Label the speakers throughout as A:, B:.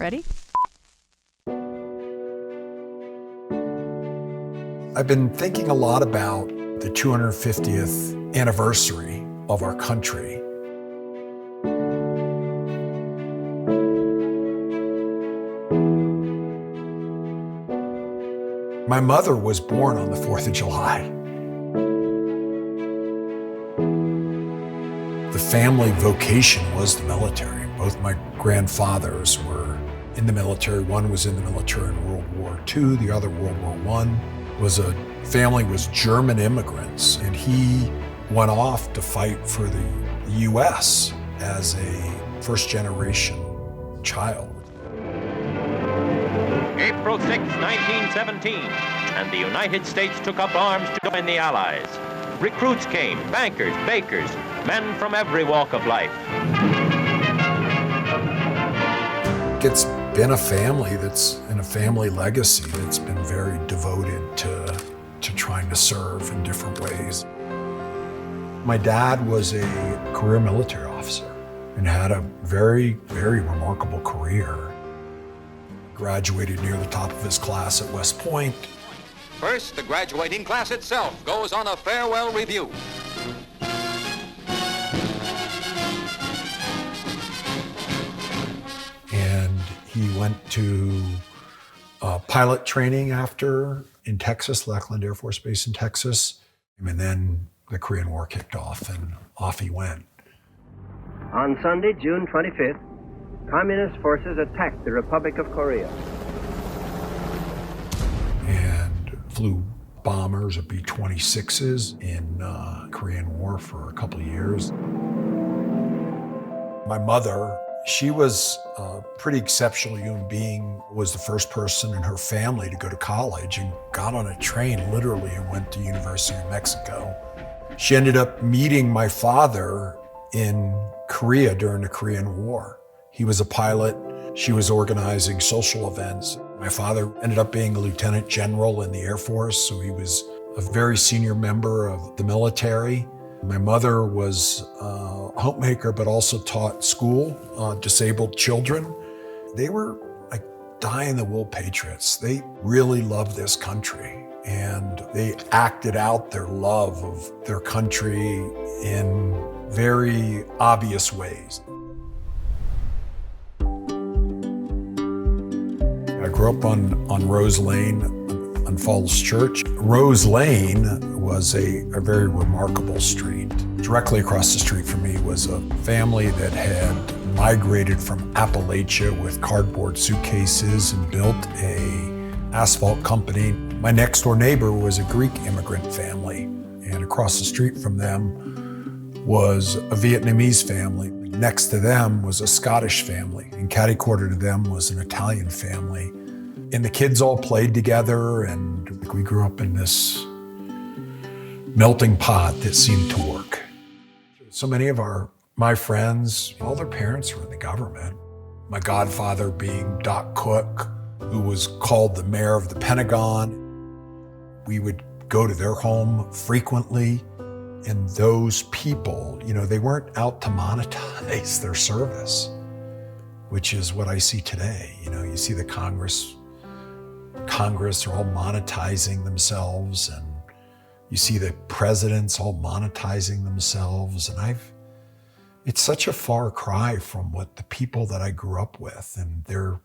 A: Ready?
B: I've been thinking a lot about the 250th anniversary of our country. My mother was born on the 4th of July. The family vocation was the military. Both my grandfathers were in the military. One was in the military in World War II, the other World War I. Family was German immigrants, and he went off to fight for the U.S. as a first-generation child.
C: April 6, 1917, and the United States took up arms to join the Allies. Recruits came, bankers, bakers, men from every walk of life.
B: It's been a family that's in a family legacy that's been very devoted to trying to serve in different ways. My dad was a career military officer and had a very, very remarkable career. Graduated near the top of his class at West Point.
D: First, the graduating class itself goes on a farewell review.
B: And he went to pilot training after in Texas, Lackland Air Force Base in Texas. And then the Korean War kicked off and off he went.
E: On Sunday, June 25th, Communist forces attacked the Republic of Korea.
B: And flew bombers of B-26s in Korean War for a couple of years. My mother, she was a pretty exceptional human being, was the first person in her family to go to college and got on a train literally and went to University of Mexico. She ended up meeting my father in Korea during the Korean War. He was a pilot. She was organizing social events. My father ended up being a lieutenant general in the Air Force, so he was a very senior member of the military. My mother was a homemaker, but also taught school, disabled children. They were like dyed-in-the-wool patriots. They really loved this country, and they acted out their love of their country in very obvious ways. I grew up on Rose Lane, on Falls Church. Rose Lane was a very remarkable street. Directly across the street from me was a family that had migrated from Appalachia with cardboard suitcases and built an asphalt company. My next door neighbor was a Greek immigrant family, and across the street from them was a Vietnamese family. Next to them was a Scottish family, and catty-corner to them was an Italian family. And the kids all played together, and we grew up in this melting pot that seemed to work. So many of my friends, all their parents were in the government. My godfather being Doc Cook, who was called the mayor of the Pentagon. We would go to their home frequently. And those people, they weren't out to monetize their service, which is what I see today. You see the Congress are all monetizing themselves, and you see the presidents all monetizing themselves. And it's such a far cry from what the people that I grew up with and their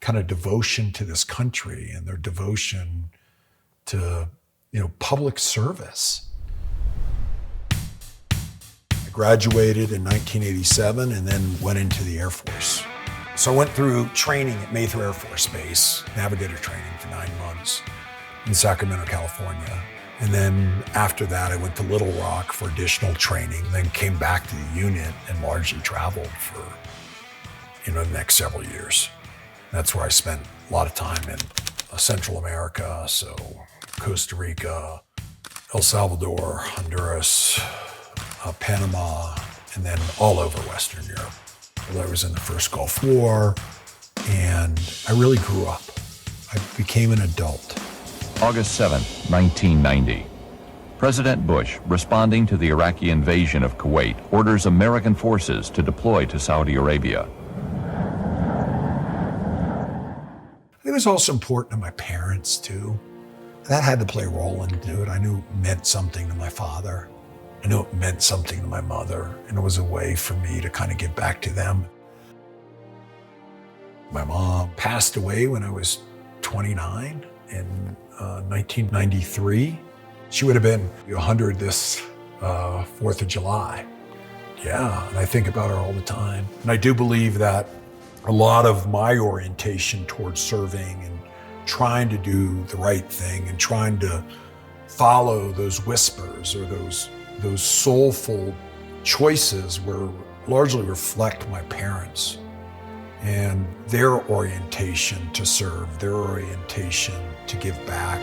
B: kind of devotion to this country and their devotion to, public service. Graduated in 1987 and then went into the Air Force. So I went through training at Mather Air Force Base, navigator training for 9 months in Sacramento, California. And then after that, I went to Little Rock for additional training, then came back to the unit and largely traveled for, the next several years. That's where I spent a lot of time in Central America, so Costa Rica, El Salvador, Honduras, Panama, and then all over Western Europe. I was in the first Gulf War, and I really grew up. I became an adult.
F: August 7, 1990. President Bush, responding to the Iraqi invasion of Kuwait, orders American forces to deploy to Saudi Arabia.
B: was also important to my parents too. That had to play a role into it. I knew it meant something to my father. I knew it meant something to my mother, and it was a way for me to kind of give back to them. My mom passed away when I was 29 in 1993. She would have been 100 this 4th of July. Yeah, and I think about her all the time. And I do believe that a lot of my orientation towards serving and trying to do the right thing and trying to follow those whispers or those soulful choices were largely reflect my parents and their orientation to serve, their orientation to give back.